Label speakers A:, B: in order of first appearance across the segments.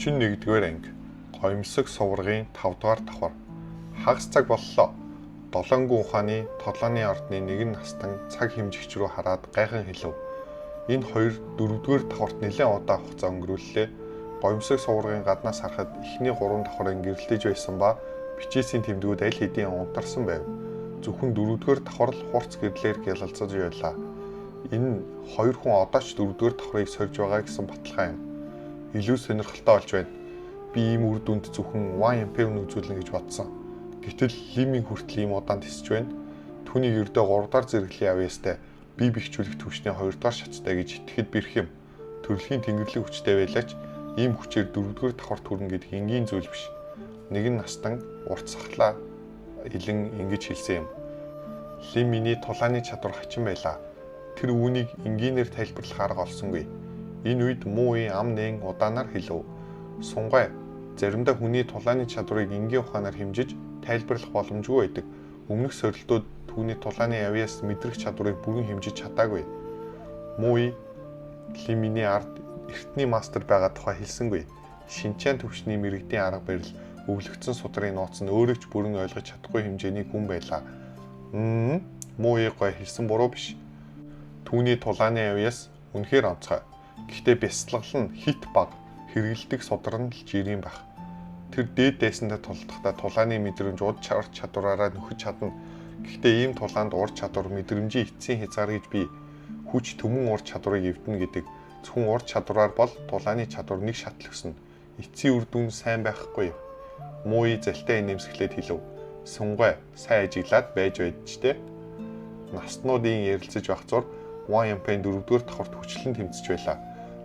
A: 41-р анги Гоёмсог суврагын 5-р давхар хагас цаг боллоо. Долоонгүй ухааны толооны ордны нэгэн настан цаг хэмжигч рүү хараад гайхан хэлв. Энэ хоёр 4-р давхарт нэлээд удаан хугацаа өнгөрүүллээ. Гоёмсог суврагын гаднаас харахад эхний 3 давхрын гэрэлтэж байсан ба бичээсийн тэмдгүүд аль хэдийн унтарсан байв. Зөвхөн 4-р давхар л хурц гэрлээр гялалцаж байлаа. Энэ хоёр хүн одоо ч 4-р давхрыг сольж байгаа гэсэн баталгаа юм. Илүү сонирхолтой болж байна. Би ийм үр дүнд зөвхөн YMP-г үзүүлнэ гэж бодсон. Гэтэл Лимийн хүртэл ийм удаан тисэж байна. Түүнийг ердөө 3-р зэрэглэлийн авьяастай бие бэхжүүлэх төвчний 2-р шаттай гэж итгэхэд бэрх юм. Төрөлхийн тэнгэрлэг хүчтэй байлаач ийм хүчээр 4-р давхарт хүрнэ гэдэг энгийн зүйл биш. Нэгэн настан урт сахлаа илэн ингэж хэлсэн юм. Лиминий тулааны чадвар хачин байлаа. Тэр үүнийг энгийнээр тайлбарлах арга олсонгүй. Энэ үед мууи ам нээн удаанаар хэлв. Сунгай заримдаа хүний тулааны чадварыг энгийн ухаанаар хэмжиж тайлбарлах боломжгүй байдаг. Өмнөх сорилтууд түүний тулааны авьяас мэдрэх чадварыг бүрэн хэмжиж чадаагүй. Мууи Лиминий ард эртний мастер байгаа тухай хэлсэнгүй. Шинчаан төвчний мэрэгдийн арга барил өвлөгдсөн судрын нууц нь өөрөө ч бүрэн ойлгож чадахгүй хэмжээний хүн байлаа. Мууи гой хэлсэн буруу биш. Түүний тулааны авьяас үнэхээр онцгой. Гэхдээ бясалгал нь хит баг хэрэгэлдэг судран л жирийн байх. Тэр дээд дайсандаа тулдахдаа тулааны мэдрэмж уд чадвараараа нөхөж чадна. Гэхдээ ийм тулаанд ур чадвар мэдрэмжийн эцсийн хязгаар гэж би хүч төмөн ур чадварыг эвдэнэ гэдэг. Зөвхөн ур чадвараар бол тулааны чадвар нэг шатл өснө. Эцсийн үр дүн сайн байхгүй юу? Мууи залтай нэмсгэлээд хэлв. Сунгай сайн ажиглаад байж байдчтэй. Настнуудын ярилцаж байх зур YMP-ийн 4-р давхарт хүчлэн тэмцэж байлаа.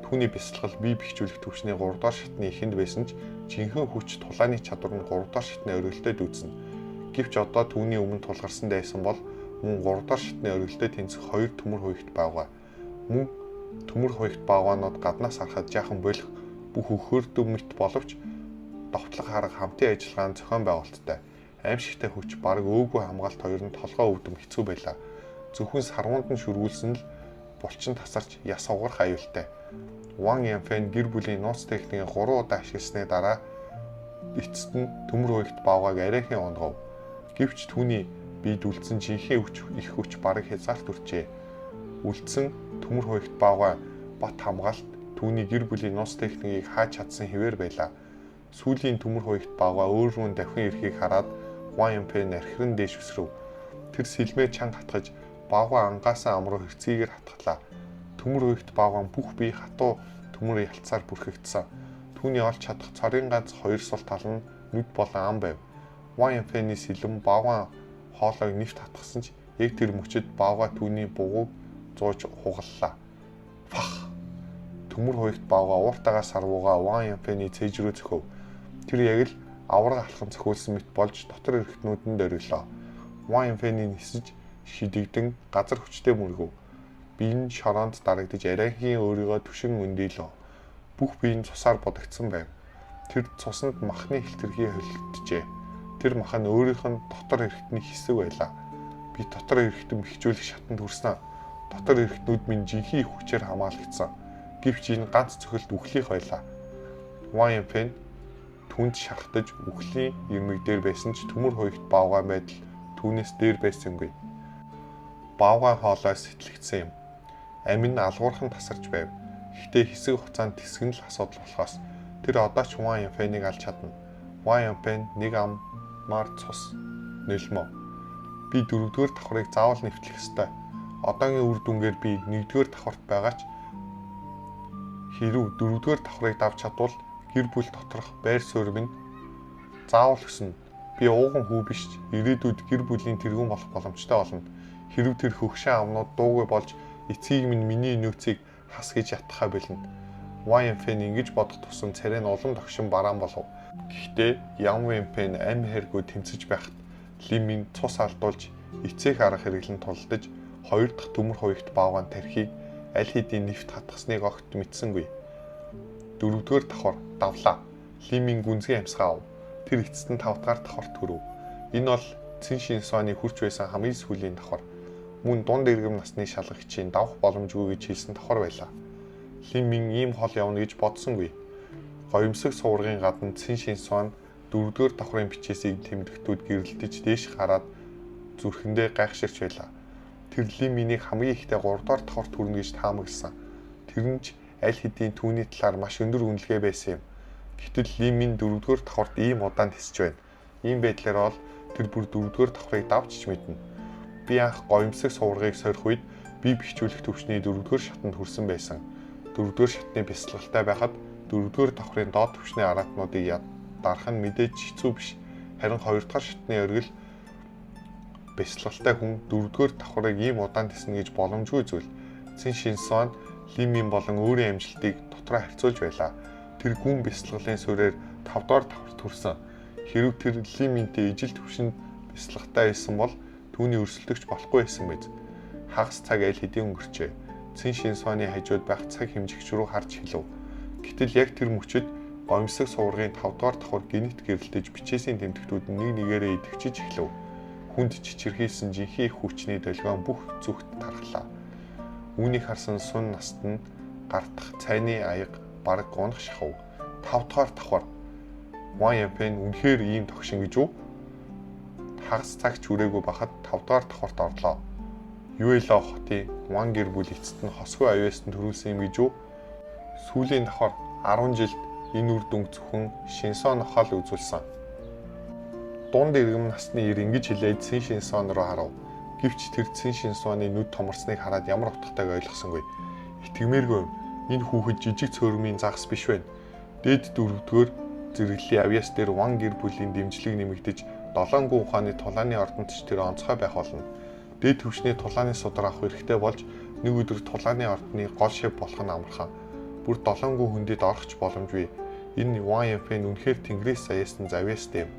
A: Түүний бясалгал бие бэхжүүлэх төвчний 3-р шатны эхэнд байсан ч жинхэнэ хүч тулааны чадвар нь 3-р шатны оргилдод үүснэ. Гэвч одоо түүний өмнө тулгарсан дайсан бол мөн 3-р шатны оргилдод тэнцэх 2 төмөр хуягт баавга. Мөн төмөр хуягт баавгаанууд гаднаас харахад жаахан болох бүх өхөөрдөв мэт боловч довтлох арга хамтын ажиллагааны зохион байгуулалттай. Аимшигтай хүч бараг өөгүй хамгаалт хоёр нь толгой өвдөм хэцүү байлаа. Зөвхөн сарвуунд нь шүргүүлсэн л булчин тасарч яс угарах аюултай. YMP-ийн гэр бүлийн нууц техникийн 3 удаа ашигласны дараа эцэст нь төмөр хуягт баавгаг арайхийн унгав. Гэвч түүний биед үлдсэн жинхэнэ их хүч бараг хязгаарт хүрчээ. Үлдсэн төмөр хуягт баавга бат хамгаалт түүний гэр бүлийн нууц техникийг хааж чадсан хэвээр байлаа. Сүүлийн төмөр хуягт баавга өөр рүү давхин ирэхийг хараад YMP нархиран дээш өсрөв. Тэр сэлмээ чанга хатгаж баавга ангаасан ам руу хэрцгийгээр хатгалаа. Төмөр хуягт баавгаан бүх бие хатуу төмөр ялцаар бүрхэгдсэн. Түүний олж чадах цорын ганц 2 сул тал нь нүд болон ам байв. YMP-ний сэлэм баавгаан хоолойг нэвт хатгасан ч яг тэр мөчөд баавга түүний бугууг зууж хугаллаа. Фах! Төмөр хуягт баавга ууртайгаа сарвууга YMP-ний цээж рүү зөхөв. Тэр яг л авраг алхан цохиулсан мэт болж дотор эргэтнүүдэнд орилоо. YMP-ний нисэж шидэгдэн газар хүчтэй мөргөв. Бие нь шороонд дарагдж арайхийн өөрийгөө түшин өндийлөө. Бүх бие нь цусаар бодогдсон байв. Тэр цуснд махны хэлтэрхий холигджээ. Тэр мах нь өөрийнх нь дотор эргэтний хэсэг байлаа. Би дотор эргэтэн бэхжүүлэх шатанд хүрснэ. Дотор эргэтнүүд минь жинхэнэ хүчээр хамгаалагдсан. Гэвч энэ ганц цохилт үхлийг хойлоо. YMP нь түнд шархтаж үхлийн ирмэг дээр байсан ч төмөр хуягт баавгаан байдал түүнээс дээр байсангүй. Баавгаан хоолой сэтлэгдсэн юм. Амин алгуурхан тасарч байв. Гэхдээ хэсэг хугацаанд тэсгэн л асуудал болохоос тэр одоо ч YMP-ийг алж чадна. YMP нэг аммаар цус нөлмөө. Би 4-р давхрыг заавал нэвтлэх ёстой. Одоогийн үр дүнгээр би 1-р давхарт байгаа ч хэрв 4-р давхрыг давж чадвал гэр бүл доторх байр суурь минь заавал өснө. Би ууган хүү биш ирээдүйд гэр бүлийн тэргүүн болох боломжтой болно. Хэрв тэр хөгшин амнууд дуугүй болж эцгийг минь миний нөөцийг хас гэж ятхаа бэлэн. YMP-ний ингэж бодох тусам царай нь улам догшин бараан болов. Гэхдээ YMP-ний амь хэргүй тэмцэж байхад Лимийн цус алдуулж эцэг арга хэрэглэн тулдаж 2 дахь төмөр хуягт баавгаан тархийг аль хэдийн нэвт хатгасныг огт мэдсэнгүй. 4-р давхар давлаа. Лимийн гүнзгий амьсгаа ав. Тэр эцэст нь 5-р давхарт хүрв. Энэ бол Цэн Шинсоны хүрч байсан хамгийн сүүлийн давхар. Мөн дунд иргэм насны шалгагчийн давах боломжгүй гэж хэлсэн давхар байлаа. Лимийн ийм хол явна гэж бодсонгүй. Гоёмсог суврагын гадна Цэн Шинсуан 4-р давхрын бичээсийг тэмдэгтүүд гэрэлтэж дээш хараад зүрхэндээ гайхширч байлаа. Тэр Ли Минийг хамгийн ихдээ 3-р давхарт хүрнэ гэж таамагласан. Тэр нь ч аль хэдийн түүний талаар маш өндөр үнэлгээ байсан юм. Гэтэл Ли Мин 4-р давхарт ийм удаан тисэж байна. Ийм байдлаар бол тэр бүр 4-р давхрыг давж ч мэднэ. Би анх гоёмсог суврагыг сорих үед би бэхжүүлэх төвчний 4-р шатанд хүрсэн байсан. 4-р шатны бясалгалтай байхад 4-р давхрын доод төвчний араатнуудыг дарах нь мэдээж хэцүү биш. Харин 2-р шатны оргил бясалгалтай хүн 4-р давхрыг ийм удаан тиснэ гэж боломжгүй зүйл. Цэн Шинсуан Ли Мин болон өөрийн амжилтыг дотроо харьцуулж байлаа. Тэр гүн бясалгалын суурьаар 5-р давхарт хүрсэн. Хэрв тэр Ли Минтэй ижил төвшөнд бясалгатай байсан бол түүний өрсөлдөгч болохгүй байсан биз. Хагас цаг аль хэдийн өнгөрчээ. Цэн Шинсуаны хажууд байх цаг хэмжигч рүү харж хэлв. Гэтэл яг тэр мөчөд гоёмсог суврагын 5-р давхар гинт гэрэлтэж бичээсийн тэмдэгтүүд нь нэг нэгээрээ идэвхжиж эхлэв. Хүнд чичирхийлсэн жинхэнэ их хүчний долгион бүх зүгт тархлаа. Үүнийг харсан Сун наст нь гартах цайны аяга бараг гунах шахав. 5-р давхар Ван Янфэн үнэхээр ийм тогшин гэж үү? Хагас цаг хүрээгүй бахад 5-р давхарт орлоо. Юэло хотын Ван гэр бүл эцэст нь хосгүй авьяаст нь төрүүлсэн юм гэж үү? Сүүлийн давхар 10 жилд энэ үр дүнг зөвхөн Шинсон хол үзүүлсэн. Дунд иргэм насны ир ингэж хэлээд Цэн Шинсон руу харав. Гэвч тэр Цэн Шинсоны нүд томорсныг хараад ямар утгатайг ойлгосонгүй. Итгэмээргүй юм. Энэ хүүхэд жижиг цөөрмийн загас биш байна. Дээд 4-р зэрэглэлийн авьяас дээр Ван гэр бүлийн дэмжлэг нэмэгдэж 7 гүн ухааны тулааны ордонд ч тэр онцгой байх болно. Дээд төвчний тулааны судар авах хэрэгтэй болж нэг өдөр тулааны ордны гол шив болох нь амархан. Бүр 7 гүн хүндэд орохч боломжгүй. Энэ Ван Янфэн үнэхээр тэнгэрээс саяасан завьяастай юм.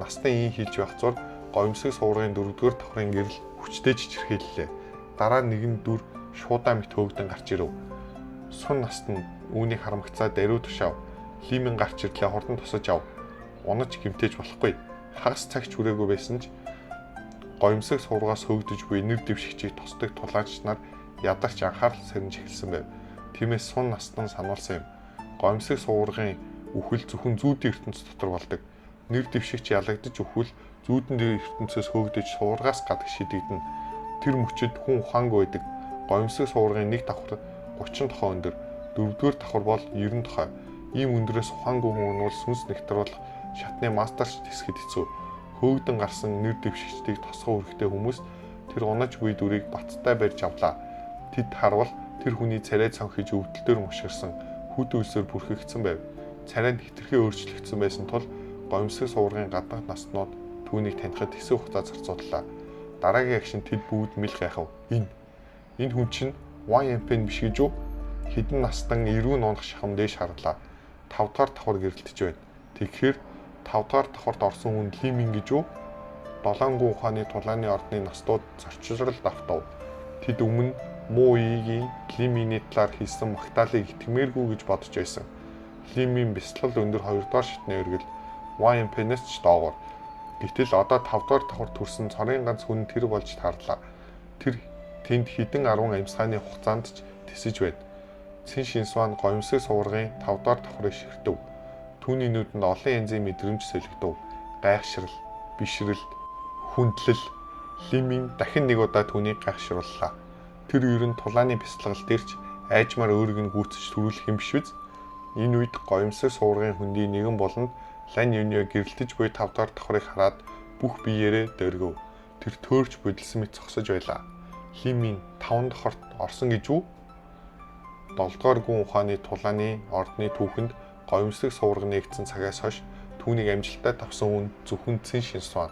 A: Настай ийн хийж байх зур гоёмсог суврагын 4-р давхрын гэрэл хүчтэй чичирхийллээ. Дараа нэгэн дүр шуудаа мэт хөөгдөн гарч ирэв. Сун наст нь үүнийг харамгацаад даруй тушаав. Ли Мин гарч ирлээ хурдан тусаж ав. Унаж гимтээж болохгүй. Хагас цагч хүрээгүй байсан ч гоёмсог суврагаас хөөгдөж буй нэр дэвшигчийг тусдаг тулаачид нар ядарч анхаарал сэрнж эхэлсэн байв. Тиймээс Сун наст нь сануулсан юм. Гоёмсог суврагын үхэл зөвхөн зүүдийн ертөнц дотор болдог. Нэр дэвшигч ялагдаж өхвөл зүүдэн дээр ертөнцөөс хөөгдөж суврагаас гадаг шидэгдэнэ. Тэр мөчөд хүн ухаангүй байдаг. Гоёмсог суврагын нэг давхар 30 тохой өндөр, 4-р давхар бол 90 тохой. Ийм өндөрөөс ухаангүй хүн нь сүнс нэгтруулах шатны мастерч тэсгэд хэцүү. Хөөгдөн гарсан нэр дэвшигчдийг тосгоо өргөтэй хүмүүс тэр унаж буй дүрийг бацтай барьж авлаа. Тэд харвал тэр хүний царай цонхиж өвдөлтөөр мушгирсан хүд үлсээр бүрхэгдсэн байв. Царайнд хитрхээ өөрчлөгдсөн байсан тул гоёмсог суврагын гаднах наснууд түүнийг танихад хэсэг хугацаа зарцууллаа. Дараагийн агшин тэд бүгд мэл гайхав. Энэ хүн чинь Ван Янфэн биш гэж үү? Хэдэн настан эрүүн унах шахам дээш харлаа. 5-р давхар гэрэлтэж байна. Тэгэхээр 5-р давхарт орсон хүн Ли Мин гэж үү? 7 гүн ухааны тулааны ордны настууд зорчрол давтав. Тэд өмнө Мо Игийн Ли Миний талаар хийсэн магтаалыг итгэмээргүй гэж бодож байсан. Ли Мин бясалгал өндөр 2-р шатны өргөл Ван Янфэнээс ч доогуур. Гэтэл одоо 5-р давхарт хүрсэн цорын ганц хүн тэр болж таарлаа. Тэр тэнд хэдэн 10 амьсгааны хугацаанд ч тисэж байна. Цэн Шинсуан гоёмсог суврагын 5-р давхрыг ширтэв. Түүний нүдэнд олон янзын мэдрэмж солигдов. Гайхшрал, бишрэл, хүндлэл. Ли Мин дахин нэг удаа түүнийг гайхшрууллаа. Тэр ер нь тулааны бясалгал дээрч айжмаар өөрийг нь гүйцэж төрүүлэх юм биш үз? Энэ үед гоёмсог суврагын хөндий нэгэн болонд Лань Юнио гэрэлтэж буй 5-р давхрыг хараад бүх биеэрээ дөргөв. Тэр төөрч бодилсан мэт зогсож байлаа. Ли Мин 5 давхарт орсон гэж үү? 7-р гүн ухааны тулааны ордны түүхэнд гоёмсог сувраг нэгдсэн цагаас хойш түүнийг амжилттай тавсан хүн зөвхөн Цэн Шинсуан.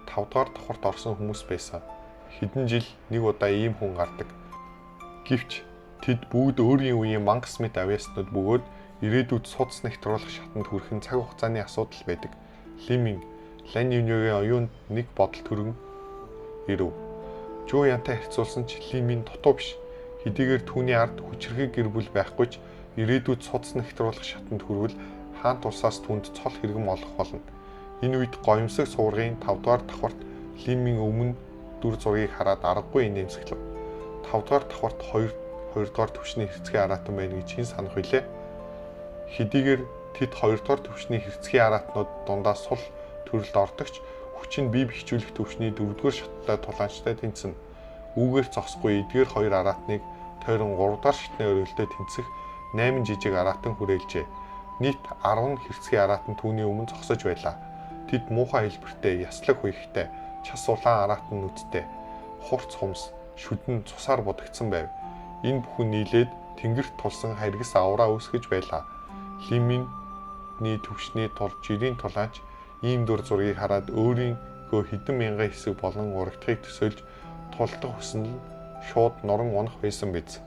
A: 5-р давхарт орсон хүмүүс байсан. Хэдэн жил нэг удаа ийм хүн гардаг. Гэвч тэд бүгд өөрийн үеийн мангас мэт авьяаснууд бөгөөд ирээдүйд судас нэгтруулах шатанд хүрэх нь цаг хугацааны асуудал байдаг. Ли Мин Лань Юниогийн оюунд нэг бодол төрөн ирэв. Жуу Янтай харьцуулсан ч Ли Мин дутуу биш. Хэдийгээр түүний ард хүчрхэг гэр бүл байхгүй ч ирээдүйд судас нэгтруулах шатанд хүрвэл хаан тусаас түүнд цол хэрэгэм олох болно. Энэ үед гоёмсог суврагын 5-р давхарт Ли Мин өмнө дүр зургийг хараад аргагүй инээмсэглэв. 5-р давхарт 2-р төвчний хэрцгий араатан байна гэж хэн санах вүлээ? Хэдийгээр Тэд 2 дугаар түвшний хэрцгий араатнууд дундаа сул төрөлд ордогч хүчин бие бэхжүүлэх түвшний 4 дугаар шаттай тулаанчтай тэнцэнэ. Үүгээр зогсохгүй эдгээр 2 араатныг тойрон 3 дугаар шатны өрөөлтөд тэнцэх 8 жижиг араатан хүрээлжээ. Нийт 10 хэрцгий араатан түүний өмнө зогсож байлаа. Тэд муухай хэлбэртэй, яслаг хуйхтай, час улаан араатан нүдтэй, хурц хумс, шүдэн цусаар будагдсан байв. Энэ бүхэн нийлээд тэнгэрт тулсан харгас авраа үүсгэж байлаа. Лиминий түвшний тул жирийн тулаанч ийм дүр зургийг хараад өөрийнхөө хэдэн мянган хэсэг болон урагдахыг төсөөлж тулдах хүснэл шууд нуран унах байсан биз.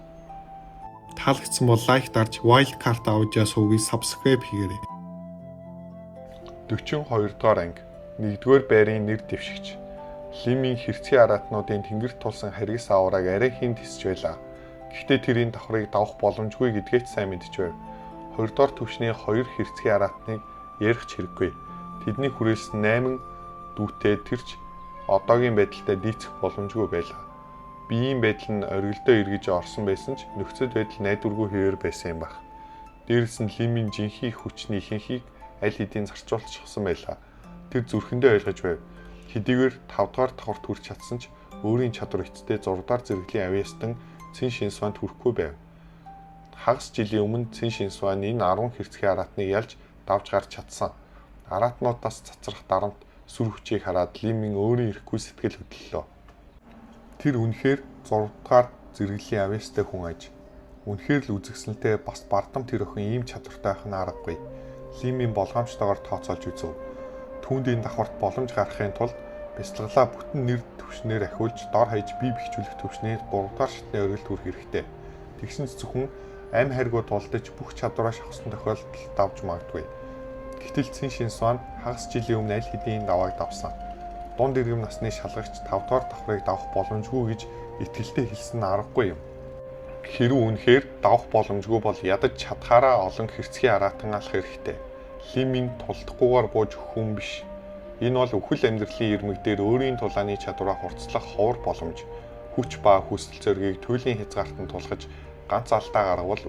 A: Таалагдсан бол лайк дарж Wildcard Audio сувгийг subscribe хийгээрэй. 42 дугаар анги 1-р байрын нэр дэвшигч. Лимийн хэрцгий араатнуудын тэнгэрт тулсан харгас аврааг арай хийн тисч байлаа. Гэхдээ тэрийн давхрыг давах боломжгүй гэдгээч сайн мэдж байв. 2 дугаар түвшний 2 хэрцгий араатныг ярих хэрэггүй. Тэдний хүрээлсэн 8 дүүтэй тэрч одоогийн байдалтай дийцэх боломжгүй байлаа. Биеийн байдал нь оргилдоо эргэж орсон байсан ч нөхцөл байдал найдваргүй хэвээр байсан юм баг. Дээрээс нь Лимийн жинхэнэ хүчний ихэнхийг аль хэдийн зарцуулчихсан байлаа. Тэр зүрхэндээ ойлгож байв. Хэдийгээр 5 дугаар давхарт хүрч чадсан ч өөрийн чадвар эцтэй 6 дугаар зэрэглэлийн авьяастан Цэн Шинсванд хүрэхгүй байв. Хагас жилийн өмнө Цэн Шинсван энэ 10 хэрцгий араатныг ялж давж гарч чадсан. Араатнуудаас цацрах дарамт сүр хүчийг хараад Лимийн өөрийн ирэхгүй сэтгэл хөдлөлөө. Тэр үнэхээр 6 дугаар зэрэглэлийн авьяастай хүн аж. Үнэхээр л үзэгсэлтэй бас бардам тэр охин ийм чадвартай байх нь аргагүй. Лимийн болгоомжтойгоор тооцоолж үзв. Түүндийн давхарт боломж гаргахын тулд бяцлаглаа бүтэн нэр түвшнээр ахиулж дор хаяж бие бэхжүүлэх түвшнээр 3 дугаар шатны өргөлт хүрэх хэрэгтэй. Тэгсэн ч зөвхөн амь хайргууд болдож бүх чадвараа шахсан тохиолдолд давж магадгүй. Гэтэл Цэн Шинсван хагас жилийн өмнө аль хэдийн давааг давсан. Дунд иргэм насны шалгагч 5 дугаар давхрыг давах боломжгүй гэж итгэлтэй хэлсэн нь аргагүй юм. Хэрв үнэхээр давах боломжгүй бол ядаж чадхаараа олон хэрцгий араатан алах хэрэгтэй. Лимийн тулдахгүйгээр бууж өгөх хүн биш. Энэ бол өхөл амьдралын ирмэг дээр өөрийн тулааны чадвараа хурцлах ховор боломж. Хүч ба хүсэл зоригийг туйлын хязгаартанд тулгаж ганц алдаа гаргавал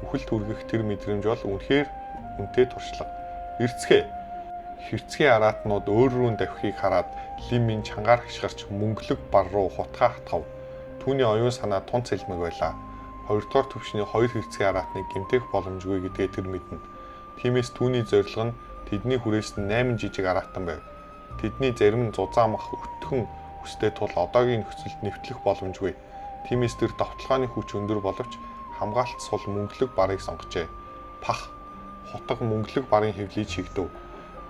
A: үхэл түргэх тэр мэдрэмж бол үнэхээр үнэтэй туршлага. Эрцгээ. Хэрцгий араатнууд өөр рүү давхихыг хараад Лимийн чангаар хашгирч мөнгөлөг бар руу хутгаа хатгав. Түүний оюун санаа тун цэлмэг байлаа. 2 дугаар түвшний 2 хэрцгий араатныг гэмтэх боломжгүй гэдгээ тэр мэднэ. Тиймээс түүний зорилго нь тэдний хүрээсэн 8 жижиг араатан байв. Тэдний зарим нь зузаамах өтгөн өстэй тул одоогийн нөхцөлд нэвтлэх боломжгүй. Тиймээс тэр довтлооны хүч өндөр боловч хамгаалт сул мөнгөлөг барыг сонгожээ. Пах хутга мөнгөлөг барын хэвлийг шигдэв.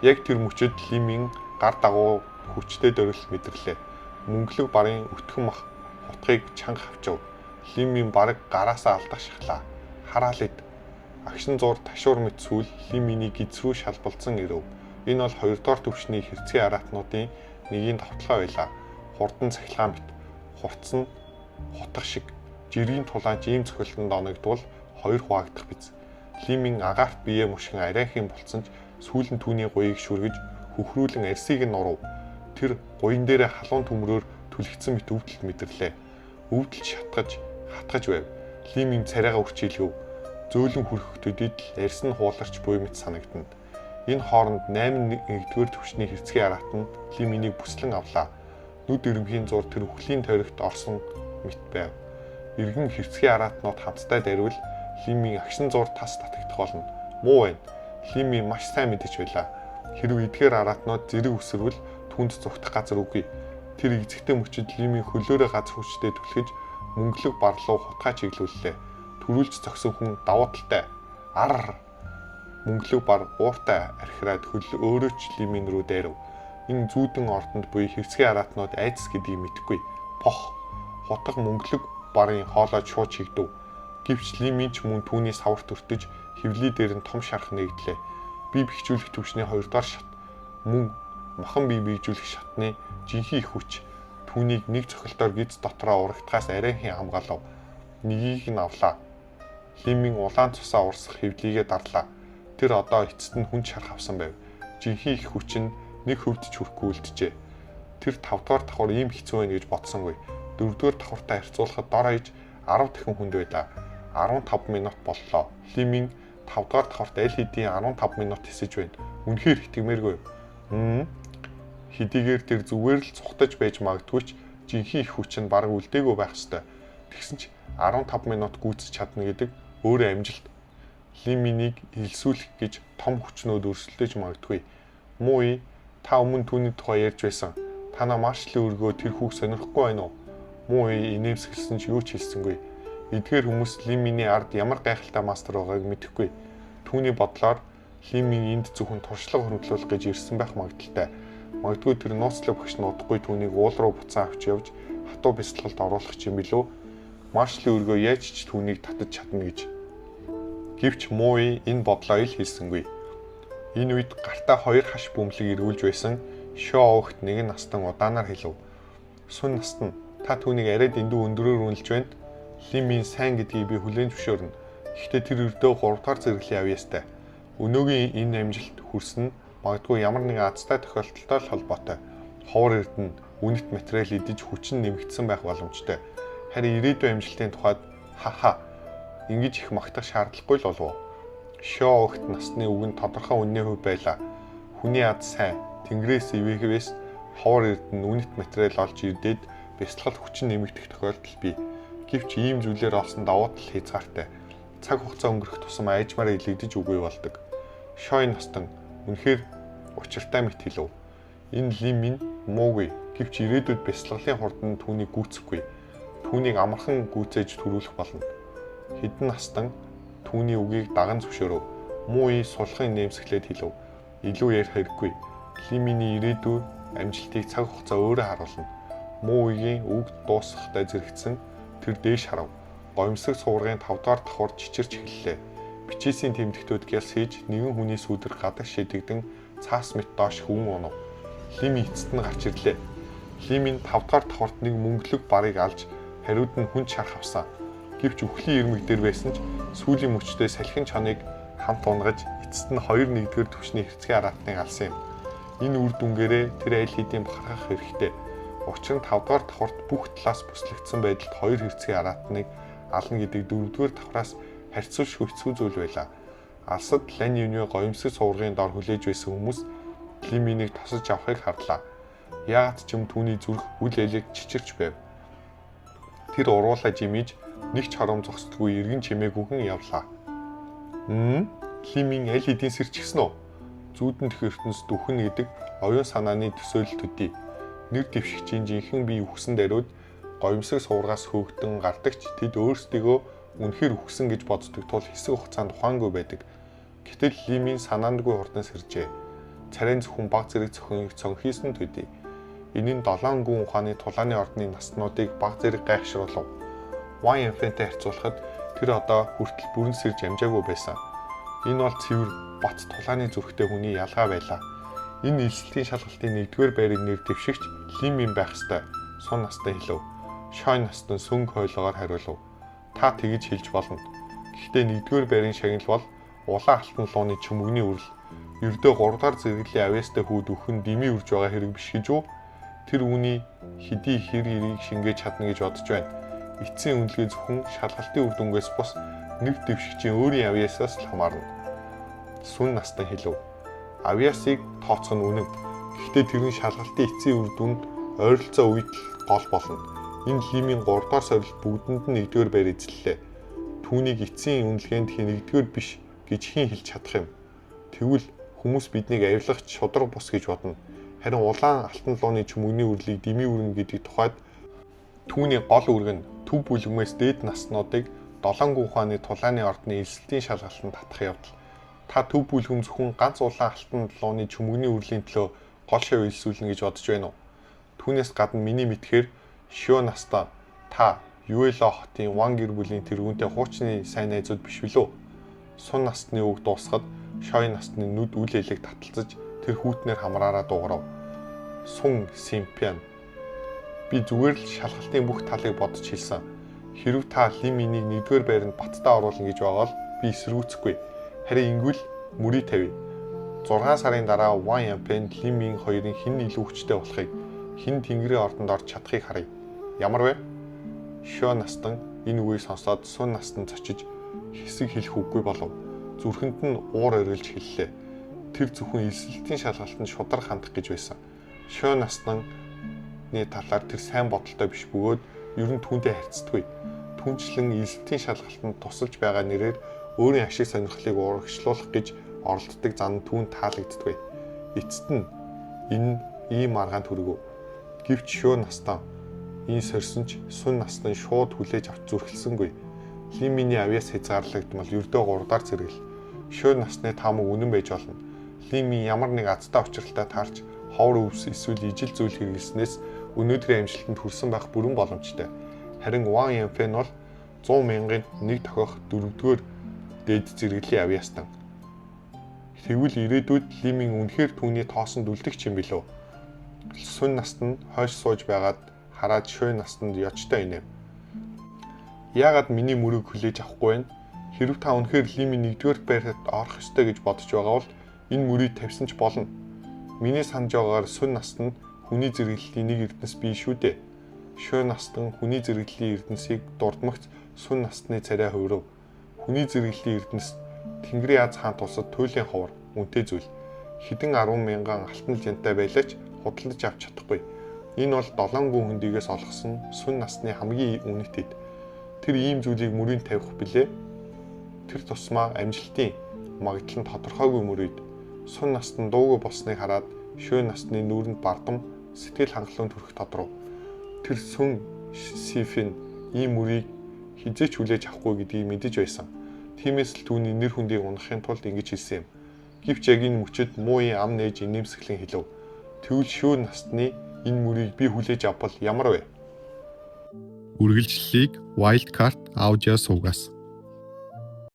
A: Яг тэр мөчөд Лимийн гар дагуу хүчтэй дөрөлт мэдэрлээ. Мөнгөлөг барын өтгөн мах хутгийг чанга авчив. Лимийн бараг гараасаа алдах шахлаа. Хараалид агшин зуур ташуур мэт сүүл Лиминий гизрүү шалбалцсан ирэв. Энэ бол 2 дугаар түвшний хэрцгий араатнуудын нэгийн давталгаа байлаа. Хурдан цахилгаан мэт хурцсан хутга шиг жирийн тулаанч ийм цохилтонд оногдвол 2 хуваагдах биз. Лимийн агаарт бие мушгин арайхийн болцсон ч сүүлэн түүний гуйг шүргэж хөхрүүлэн арсыг нь нурав. Тэр гуйн дээрээ халуун төмрөөр түлхсэн мэт өвдөлт мэдэрлээ. Өвдөлт хатгаж байв. Лимийн царайгаа үрчилгэв. Зөөлөн хүрхэхтүүдэд л арьс нь хууларч буй мэт санагдана. Энэ хооронд 8-1-р түвшний хэрцгий араатан Лиминийг бүслэн авлаа. Нүд ирмхийн зур тэр үхлийн тойрогт орсон мэт байв. Иргэн хэрцгий араатнууд хамтдаа дарвал Лимийн агшин зур тас татагдах болно. Муу байна. Лими маш сайн мэдэж байлаа. Хэрв эдгээр араатнууд зэрэг өсөрвөл түнд зүгтах газар үгүй. Тэр эзэгтэй мөчөд Лимийн хөлөөрөө газар хүчтэй түлхэж мөнгөлөг барлуу хутгаа чиглүүллээ. Төрүүлж зогсон хүн давуу талтай. Ар мөнгөлөг бар ууртай архираад хөл өөрөө ч Лимийн рүү дайрав. Энэ зүүдэн ордонд буй хэрцгий араатнууд айдас гэдгийг мэдэхгүй. Пох хутга мөнгөлөг барын хоолой шууд чигдэв. Гэвч Лимийн ч мөн түүний саварт өртөж хөвлий дээр нь том шарх нэгдлээ. Бие бэхжүүлэх түвшний 2 дугаар шат мөн махан бие бэхжүүлэх шатны жинхэнэ их хүч түүнийг нэг цохилтоор гиз дотроо урагдахаас арайхийн хамгаалав. Нэгийг нь авлаа. Лимийн улаан цусаа урсах хөвлийгээ дарлаа. Тэр одоо эцэст нь хүн шарх авсан байв. Жинхэнэ их хүч нь нэг хөвдөж хүрэхгүй үлджээ. Тэр 5 дугаар давхар ийм хэцүү байна гэж бодсонгүй. 4 дугаар давхартай харьцуулахад дор хаяж 10 дахин хүнд байлаа. 15 минут боллоо. Лимийн 5 дугаар давхарт аль хэдийн 15 минут хэсэж байна. Үнэхээр итгэмээргүй. Хэдийгээр тэр зүгээр л цухтаж байж магадгүй ч жинхэнэ их хүч нь бараг үлдээгүй байх ёстой. Тэгсэн ч 15 минут гүйцэж чадна гэдэг өөрөө амжилт. Ли Минийг илсүүлэх гэж том хүчнүүд өрсөлдөж магадгүй. Мууи, та өмнө түүний тухай ярьж байсан. Танаа маршлын өргөө тэр хүүг сонирхгүй байна уу? Мууи инээмсэглсэн ч юу ч хэлсэнгүй. Эдгээр хүмүүс Ли Миний ард ямар гайхалтай мастер байгааг мэдэхгүй. Түүний бодлоор Ли Мин энд зөвхөн туршлага хөрвүүлэх гэж ирсэн байх магадaltaй. Магадгүй тэр нууцлаг багш нь удахгүй түүнийг уул руу буцаан авч явж хатуу бясалгалд оруулах юм билүү? Маршлын өргөө яаж ч түүнийг татаж чадна гэж. Гэвч Мууи энэ бодлоо ил хэлсэнгүй. Энэ үед гартаа 2 хаш бөмбөлийг эргүүлж байсан Шоо огт нэгэн настан удаанаар хэлв. Сүн настан та түүнийг арайд эндүү өндөрөөр үнэлж байна. Ли Мин сайн гэдгийг би хүлээн зөвшөөрнө. Гэхдээ тэр өрдөө 3 дахь зэрэглэлийн авьяастай. Өнөөгийн энэ амжилт хүрсэн нь магадгүй ямар нэгэн азтай тохиолдолтой холбоотой. Ховор эрдэнэ үнэт материал идэж хүчин нэмэгдсэн байх боломжтой. Харин ирээдүйн амжилтын тухайд ингэж их магтах шаардлагагүй л болов уу? Шоо огт насны үг нь тодорхой үнний хувь байлаа. Хүний ад сайн, тэнгэрээс ивэхвээс ховор эрдэнэ үнэт материал олж ирдээд бясалгал хүчин нэмэгдэх тохиолдол бий. Гэвч ийм зүйлээр олсон давуу тал хязгаартай. Цаг хугацаа өнгөрөх тусам айжмаар илэгдэж үгүй болдог. Шойн настан үнэхээр учиртай мэт хэлв. Энэ Ли Мин муугүй. Гэвч ирээдүйд бясалгалын хурдан түүнийг гүйцэхгүй. Түүнийг амархан гүйцээж төрүүлэх болно. Хэдэн настан түүний үгийг даган зөвшөөрөв. Мууи сулхын нэмсэглээд хэлв. Илүү ярих хэрэггүй. Ли Миний ирээдүйн амжилтыг цаг хугацаа өөрөө харуулна. Мууигийн үг дуусахтай зэрэгцэн тэр дээш харав. Гоёмсог суургын 5 дугаар давхар чичирч эхэллээ. Бичээсийн тэмдэгтүүд гялс хийж нэгэн хүний сүудэр гадаг шидэгдэн цаас мэт доош хүн унав. Ли Мин эцэст нь гарч ирлээ. Ли Мин 5 дугаар давхарт нэг мөнгөлөг барыг алж хариуд нь хүн шарх авсан. Гэвч үхлийн ирмэг дээр байсан ч сүүлийн мөчтэй салхин чоныг хамт унгаж эцэст нь 2 нэгдүгээр түвшний хэрцгий араатныг алсан юм. Энэ үр дүнгээрээ тэр аль хэдийн бахархах хэрэгтэй. Учир нь 5 дугаар давхарт бүх талаас бүслэгдсэн байдалд 2 хэрцгий араатныг ална гэдэг 4 дугаар давхраас харьцуулж хэцүү зүйл байлаа. Алсад Лань Юньвэ гоёмсог суургын дор хүлээж байсан хүмүүс Ли Минийг тосож авахыг харлаа. Яагаад ч юм түүний зүрх үл элэг чичирч байв. Тэр уруулаа жимиж нэг ч хором зогсдгүй эргэн чимээг үхэн явлаа. Ли Мин аль хэдийн сэрчгсэн үү? Зүүдэн дэх ертөнцид үхэн гэдэг оюун санааны төсөөлөл төдий. Нэр дэвшигчийн жинхэнэ бие үхсэн даруйд гоёмсог суургаас хөөгдөн гардагч тэд өөрсдийгөө үнэхээр үхсэн гэж боддог тул хэсэг хугацаанд ухаангүй байдаг. Гэтэл Ли Мин санаандгүй хурдан сэржээ. Царайн зөвхөн баг зэрэг цонхийсэн төдий. Энэ нь 7 гүн ухааны тулааны ордны наснуудыг баг зэрэг гайхшруулв. Ван Янфэнтэй харьцуулахад тэр одоо хүртэл бүрэн сэрж амжаагүй байсан. Энэ бол цэвэр бат тулааны зүрхтэй хүний ялгаа байлаа. Энэ элсэлтийн шалгалтын 1-р байрыг нэр дэвшигч Ли Мин байх ёстой. Сун настай хэлв. Шойн настан сөнг хойлогоор хариулв. Та тэгж хэлж болно. Гэхдээ 1-р байрын шагнал бол улаан алтан лууны чөмөгний үрэл. Ердөө 3 дахь зэрэглэлийн авьяастай хүүд өхөн дими үрж байгаа хэрэг биш гэж үү? Тэр үүний хэдий хэрийг шингээж чадна гэж бодож байна. Эцсийн үнэлгээ зөвхөн шалгалтын үр дүнгээс бус нэг дэвшигчийн өөрийн авьяасаас л хамаарна. Сүн настан хэлв. Авьяасыг тооцох нь үнэн. Гэхдээ тэр нь шалгалтын эцсийн үр дүнд ойролцоо үед л гол болно. Энэ Ли Мин 3 дахь сорилт бүгдэнд нь 1-р байр эзэллээ. Түүнийг эцсийн үнэлгээнд 1-р биш гэж хэн хэлж чадах юм? Тэгвэл хүмүүс биднийг авилгах шудраг бус гэж бодно. Харин улаан алтан лууны чөмөгний үрлийг дими үрнэ гэдэг тухайд түүний гол үргэн төв бүлгмээс дээд наснуудыг 7 гүн ухааны тулааны ордны элсэлтийн шалгалтанд татах явдал. Та төв бүлгэм зөвхөн ганц улаан алтан лууны чөмөгний үрлийн төлөө гол шав элсүүлнэ гэж бодож байна уу? Түүнээс гадна миний мэдхээр Шио наста та Юэло хотын Ван гэр бүлийн тэргүүнтэй хуучны сайн найзууд биш билүү? Сун настны үг дуусахад Шойн настны нүд үл элэг таталцаж тэр хүүтнэр хамраараа дуугарав. Сун Симпян. Би зүгээр л шалгалтын бүх талыг бодож хэлсэн. Хэрв та Ли Минийг 1-р байранд баттаа оруулна гэж байгаа бол би эсэргүүцэхгүй. Харин ингэвэл мөрий тавь. 6 сарын дараа Ван Янпен Ли Мин хоёрын хэн илүү хүчтэй болохыг, хэн тэнгэрийн ордонд орж чадахыг харъя. Ямар вэ? Шио настан энэ үгийг сонсоод Сун настан цочиж хэсэг хэлэх үггүй болов. зүрхэнд нь уур эргэлж хэллээ. Тэр зөвхөн эсэлтийн шалгалтанд шударга хандах гэж байсан. Шөө насны талаар тэр сайн бодолтой биш бөгөөд ер нь түүнтэй харьцдаггүй. Түүнчлэн эсэлтийн шалгалтанд тусалж байгаа нэрээр өөрийн ашиг сонирхлыг урагшлуулах гэж оролддог зан түүнд таалагддаггүй. Эцэст нь энэ ийм аргаанд хүргэв. Гэвч шөө настан энэ сорьсон ч сун настан шууд хүлээж авч зүрхэлсэнгүй. Лиминий авьяас хязгаарлагдмал ердөө 3 дахь зэрэгэл. Шөө насны таамаг үнэн байж болно. Лими ямар нэг азтай учралтай таарч ховор өвс эсвэл ижил зүйл хэрэглэснээс өнөөдрийн амжилтанд хүрсэн байх бүрэн боломжтой. Харин Ван Янфэн бол 100 мянган нэг тохиох 4-р дээд зэрэглэлийн авьяастан. Тэгвэл ирээдүйд Лимийн үнэхээр түүний тоосон дүлдэгч юм билүү? Сун наст нь хойш сууж байгаад хараад шөө настанд ёчтой инэв. Яагаад миний мөрийг хүлээж авахгүй вэ? Хэрв та үнэхээр Лимийн 1-р байранд орох ёстой гэж бодож байгаа бол энэ мөрийг тавьсан ч болно. Миний санаж байгаагаар сун наст нь хүний зэрэглэлийн нэг эрдэнэс бий шүү дээ. Шөө настан хүний зэрэглэлийн эрдэнсийг дурдмагц сун настны царай хувирав. Хүний зэрэглэлийн эрдэнэс Тэнгэрийн Аз хаан тусад туйлын ховор үнэтэй зүйл. Хэдэн 10 мянган алтан жантай байлаа ч худалдаж авч чадахгүй. Энэ бол 7 гүн хөндийгээс олгосон сун насны хамгийн үнэт хэд. Тэр ийм зүйлийг мөрийн тавих билээ. Тэр тусмаа амжилтын магадлал нь тодорхойгүй мөрөд сун настан дуугүй болсныг хараад шөө насны нүүрэнд бардам сэтгэл хангалуун төрөх тодров. Тэр сүн Сифин ийм мөрийг хизээч хүлээж авахгүй гэдгийг мэдэж байсан. Тиймээс л түүний нэр хүндийг унахын тулд ингэж хэлсэн юм. Гэвч яг энэ мөчөд мууийн ам нээж инээмсэглэн хэлв. Тэгвэл шөө насны энэ мөрийг би хүлээж авбал ямар вэ?
B: Үргэлжлэлийг Wildcard Audio суугаас